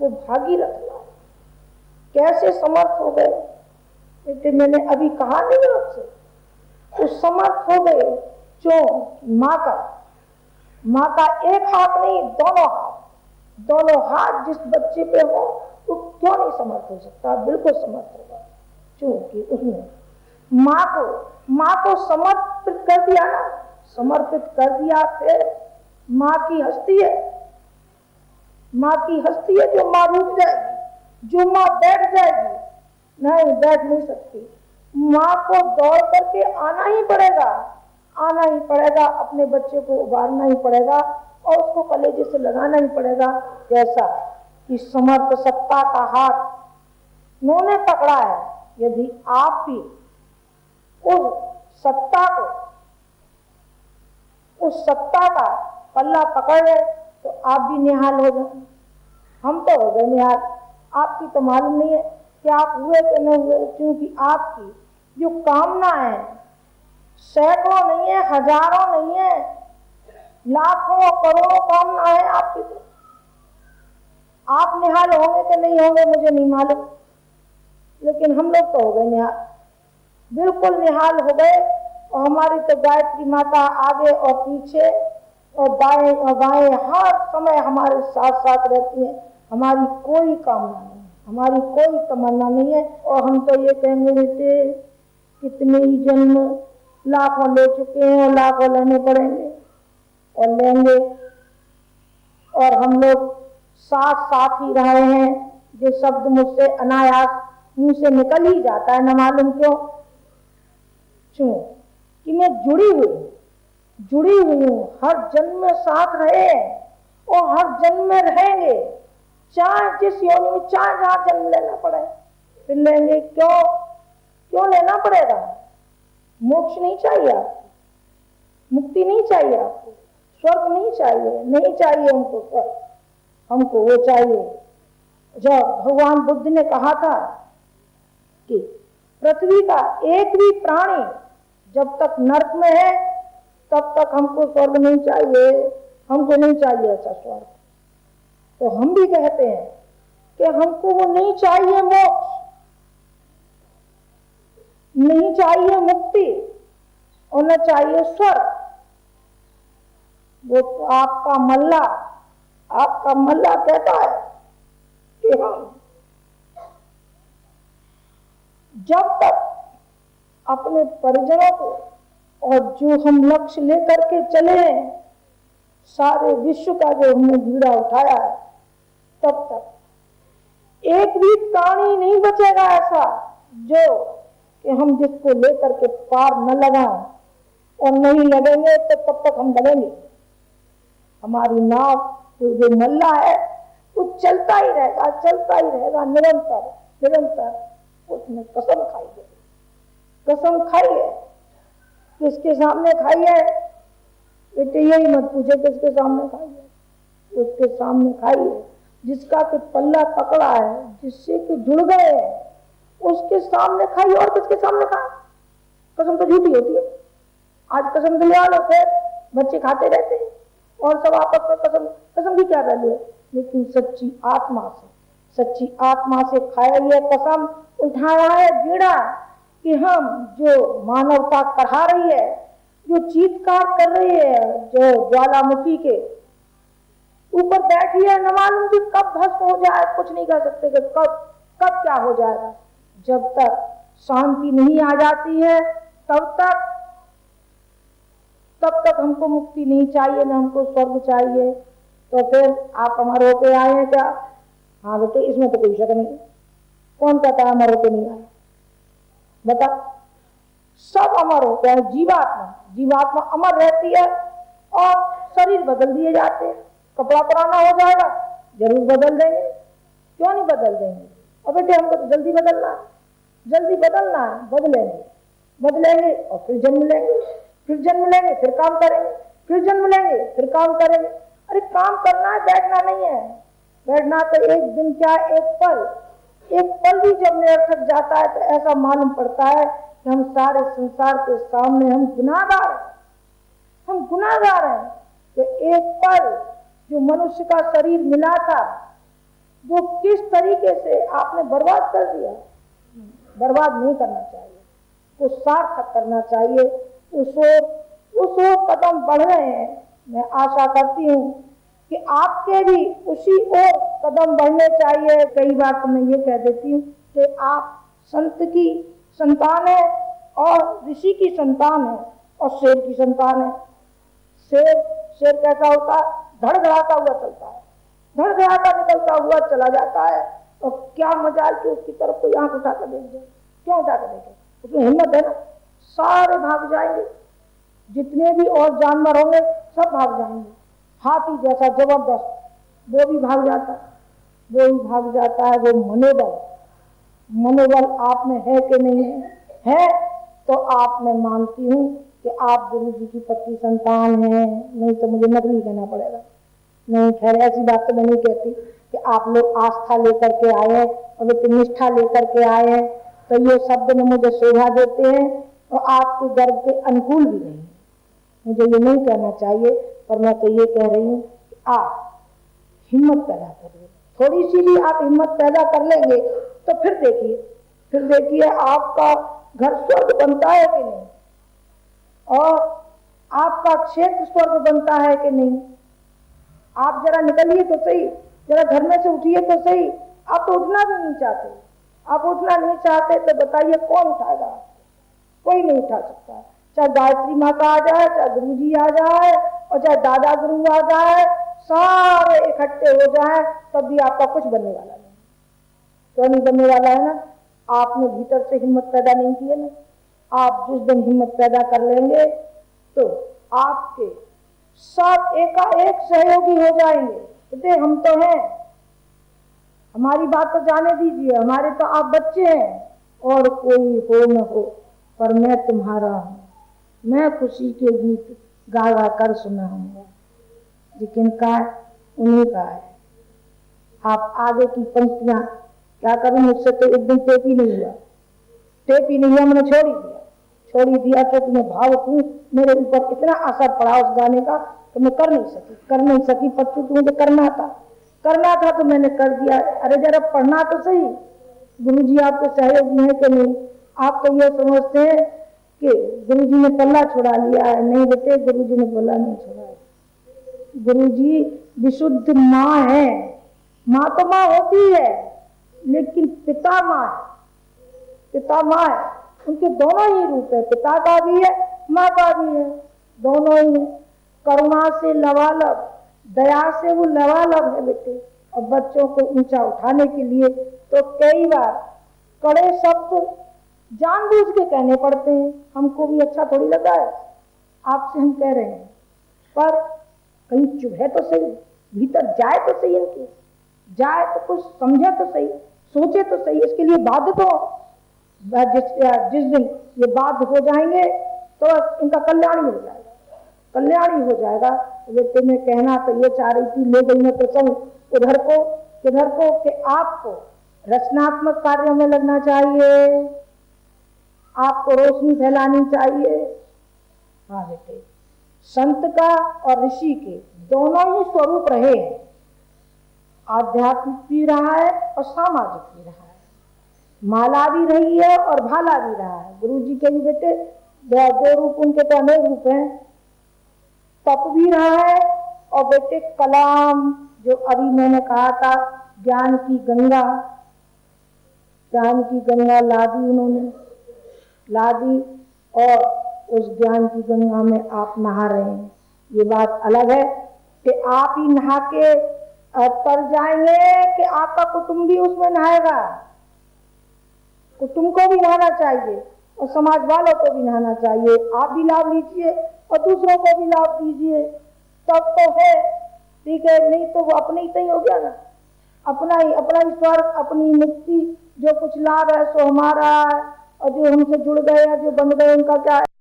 वो भागीरथ लाल कैसे समर्थ हो गए। बेटे मैंने अभी कहा नहीं आपसे, वो समर्थ हो गए जो माँ का एक हाथ नहीं, दोनों हाथ जिस बच्चे पे हो वो क्यों नहीं समर्थ हो सकता, बिल्कुल समर्थ होगा। क्योंकि उसने माँ को समर्पित कर दिया ना, समर्पित कर दिया, फिर माँ की हस्ती है, जो माँ रुक जाएगी, जो माँ बैठ जाएगी, नहीं बैठ नहीं सकती। माँ को दौड़ करके आना ही पड़ेगा, अपने बच्चे को उबारना ही पड़ेगा और उसको कलेजे से लगाना ही पड़ेगा। कैसा कि समर्थ सत्ता का हाथ उन्होंने पकड़ा है। यदि आप भी उस सत्ता का पल्ला पकड़ ले तो आप भी निहाल हो जाए। हम तो हो गए निहाल, आपकी तो मालूम नहीं है कि आप हुए कि नहीं हुए, क्योंकि आपकी जो कामना है सैकड़ों नहीं है, हजारों नहीं है, लाखों करोड़ों कामना है आपकी। तो आप निहाल होंगे कि नहीं होंगे मुझे नहीं मालूम, लेकिन हम लोग तो हो गए निहाल, बिल्कुल निहाल हो गए। और हमारी तो गायत्री माता आगे और पीछे और दाएं और बाएं हर समय हमारे साथ साथ रहती है। हमारी कोई कामना नहीं, हमारी कोई तमन्ना नहीं है। और हम तो ये कहेंगे बेटे कितने ही जन्म लाखों ले चुके हैं और लाखों लेने पड़ेंगे और लेंगे, और हम लोग साथ ही रहे हैं। जो शब्द मुझसे अनायास मुंह से निकल ही जाता है, न मालूम क्यों कि मैं जुड़ी हुई हूँ, हर जन्म में साथ रहे और हर जन्म में रहेंगे, चाहे जिस योनि में चाहे जहाँ जन्म लेना पड़े फिर लेंगे। क्यों लेना पड़ेगा? मोक्ष नहीं चाहिए आपको, मुक्ति नहीं चाहिए आपको, स्वर्ग नहीं चाहिए हमको स्वर्ग, हमको वो चाहिए। जब भगवान बुद्ध ने कहा था कि पृथ्वी का एक भी प्राणी जब तक नरक में है तब तक हमको स्वर्ग नहीं चाहिए, हमको नहीं चाहिए ऐसा स्वर्ग। तो हम भी कहते हैं कि हमको वो नहीं चाहिए, मोक्ष नहीं चाहिए, मुक्ति और न चाहिए स्वर्ग। वो तो आपका मल्ला कहता है कि हम जब तक अपने परिजनों को और जो हम लक्ष्य लेकर के चले हैं, सारे विश्व का जो हमने बीड़ा उठाया है, तब तक एक भी प्राणी नहीं बचेगा ऐसा जो कि हम जिसको लेकर के पार न लगाएं, और नहीं लगेंगे तो तब तक हम लगेंगे। हमारी नाव जो मल्ला है वो चलता ही रहेगा निरंतर। उसने कसम खाई है, किसके सामने खाई है बेटे, यही मत पूछे किसके सामने खाई है। उसके सामने खाई है जिसका कि पल्ला पकड़ा है, जिससे कि जुड़ गए हैं, उसके सामने खाई। और किसके सामने खाए? कसम तो झूठी होती है। आज कसम दिलवा लो, फिर बच्चे खाते रहते हैं और सब आपस में कसम की क्या वैल्यू है। लेकिन सच्ची आत्मा से खाया यह कसम उठाया है बीड़ा कि हम जो मानवता कढ़ा रही है, जो चीत्कार कर रही है, जो ज्वालामुखी के ऊपर बैठी है, न मालूम कि कब भस्म हो जाए, कुछ नहीं कह सकते कि कब क्या हो जाएगा। जब तक शांति नहीं आ जाती है तब तक हमको मुक्ति नहीं चाहिए, न हमको स्वर्ग चाहिए। तो फिर आप अमर होके आए हैं क्या? हाँ बेटे, इसमें तो कोई शक नहीं। कौन कहता है अमर होके नहीं आए? बता, सब अमर होते हैं। जीवात्मा अमर रहती है और शरीर बदल दिए जाते हैं। कपड़ा पुराना हो जाएगा, जरूर बदल देंगे, क्यों नहीं बदल देंगे। और बेटे हमको तो जल्दी बदलना है, बदलेंगे और फिर जन्म लेंगे, फिर काम करेंगे, फिर जन्म लेंगे, फिर काम करेंगे। अरे काम करना है, बैठना नहीं है। बैठना तो एक दिन क्या, एक पल भी जब निरर्थक जाता है तो ऐसा मालूम पड़ता है कि हम सारे संसार के सामने हम गुनाहगार हैं। कि एक पल जो मनुष्य का शरीर मिला था, वो किस तरीके से आपने बर्बाद कर दिया। बर्बाद नहीं करना चाहिए, कुछ सार्थक करना चाहिए। उस ओर कदम बढ़ रहे हैं। मैं आशा करती हूँ कि आपके भी उसी ओर कदम बढ़ने चाहिए। कई बार तो मैं ये कह देती हूँ कि आप संत की संतान है और ऋषि की संतान है और शेर की संतान है। शेर कैसा होता है? धड़धड़ाता हुआ चलता है, धड़धड़ाता निकलता हुआ चला जाता है। और क्या मजाल कि उसकी तरफ कोई आंख उठाकर देख जाए। क्यों उठाकर देखे? उसमें हिम्मत है ना, सारे भाग जाएंगे, जितने भी और जानवर होंगे सब भाग जाएंगे। हाथी जैसा जबरदस्त वो भी भाग जाता है, वो भी भाग जाता है। वो मनोबल आप में है कि नहीं है? तो आप मैं मानती हूँ कि आप गुरु जी की पक्की संतान हैं, नहीं तो मुझे नकली कहना पड़ेगा। नहीं, खैर ऐसी बात तो मैं नहीं कहती कि आप लोग आस्था लेकर के आए हैं और निष्ठा लेकर के आए हैं, तो ये शब्द में मुझे शोभा देते हैं और आपके गर्व के अनुकूल भी नहीं। मुझे ये नहीं कहना चाहिए, पर मैं तो ये कह रही हूँ कि आप हिम्मत पैदा करिए। थोड़ी सी भी आप हिम्मत पैदा कर लेंगे तो फिर देखिए आपका घर स्वर्ग बनता है कि नहीं, और आपका क्षेत्र स्वर्ग बनता है कि नहीं। आप जरा निकलिए तो सही, जरा घर में से उठिए तो सही। आप तो उठना भी नहीं चाहते। आप उठना नहीं चाहते तो बताइए कौन उठाएगा? कोई नहीं उठा सकता। चाहे गायत्री माता आ जाए, चाहे गुरु जी आ जाए और चाहे दादा गुरु आ जाए, सारे इकट्ठे हो जाए, तब भी आपका कुछ बनने वाला नहीं। क्यों नहीं बनने वाला है ना? आपने भीतर से हिम्मत पैदा नहीं की है ना। आप जिस दिन हिम्मत पैदा कर लेंगे तो आपके सब एकाएक सहयोगी हो जाएंगे। कहते हम तो हैं, हमारी बात तो जाने दीजिए, हमारे तो आप बच्चे हैं। और कोई हो न हो पर मैं तुम्हारा हूँ, मैं खुशी के गीत गा गा कर सुनाऊंगा। लेकिन का उन्हीं का है। आप आगे की पंक्तियां क्या करूं, मुझसे तो एक दिन टेप ही नहीं हुआ, मैंने छोड़ ही दिया क्योंकि मैं भावुक हूँ। मेरे ऊपर इतना असर पड़ा उस गाने का तो मैं कर नहीं सकी। पत्तू तो मुझे करना था तो मैंने कर दिया। अरे जरा पढ़ना तो सही। गुरुजी आपके सहयोगी हैं कि नहीं? आप तो ये समझते हैं कि गुरुजी ने पल्ला छुड़ा लिया है। नहीं बेटे, गुरुजी ने पल्ला नहीं छुड़ा। गुरुजी विशुद्ध माँ है। माँ तो माँ होती है, लेकिन पिता माँ है। उनके दोनों ही रूप है, पिता का भी है, माँ का भी है, दोनों ही है। करुणा से लबालब, दया से वो लबालब है बेटे। और बच्चों को ऊंचा उठाने के लिए तो कई बार कड़े शब्द जानबूझ के कहने पड़ते हैं। हमको भी अच्छा थोड़ी लगा है, आपसे हम कह रहे हैं, पर कहीं चुभे तो सही, भीतर जाए तो सही, इनके जाए तो कुछ समझे तो सही, सोचे तो सही। इसके लिए बाध्य तो जिस दिन ये बाध्य हो जाएंगे तो इनका कल्याण ही हो जाएगा। बेटे मैं कहना तो ये चाह रही थी, ले गई मैं प्रसंग किधर को कि आपको रचनात्मक कार्यों में लगना चाहिए, आपको रोशनी फैलानी चाहिए। हाँ बेटे, संत का और ऋषि के दोनों ही स्वरूप रहे हैं, आध्यात्मिक भी रहा है और सामाजिक भी रहा है, माला भी रही है और भाला भी रहा है। गुरु जी के भी बेटे दो रूप, उनके तो अनेक रूप हैं। तप भी रहा है और बेटे कलाम, जो अभी मैंने कहा था, ज्ञान की गंगा लादी और उस ज्ञान की गंगा में आप नहा रहे हैं। ये बात अलग है कि आप ही नहा के तर जाएंगे कि आपका कुटुंब भी उसमें नहाएगा। कुटुंब को भी नहाना चाहिए और समाज वालों को भी नहाना चाहिए। आप भी लाभ लीजिए और दूसरों को भी लाभ दीजिए, तब तो है। ठीक है, नहीं तो वो अपने ही सही हो गया ना, अपना ही स्वर्ग, अपनी मुक्ति। जो कुछ लाभ है सो हमारा है, और जो हमसे जुड़ गए या जो बन गए उनका क्या है।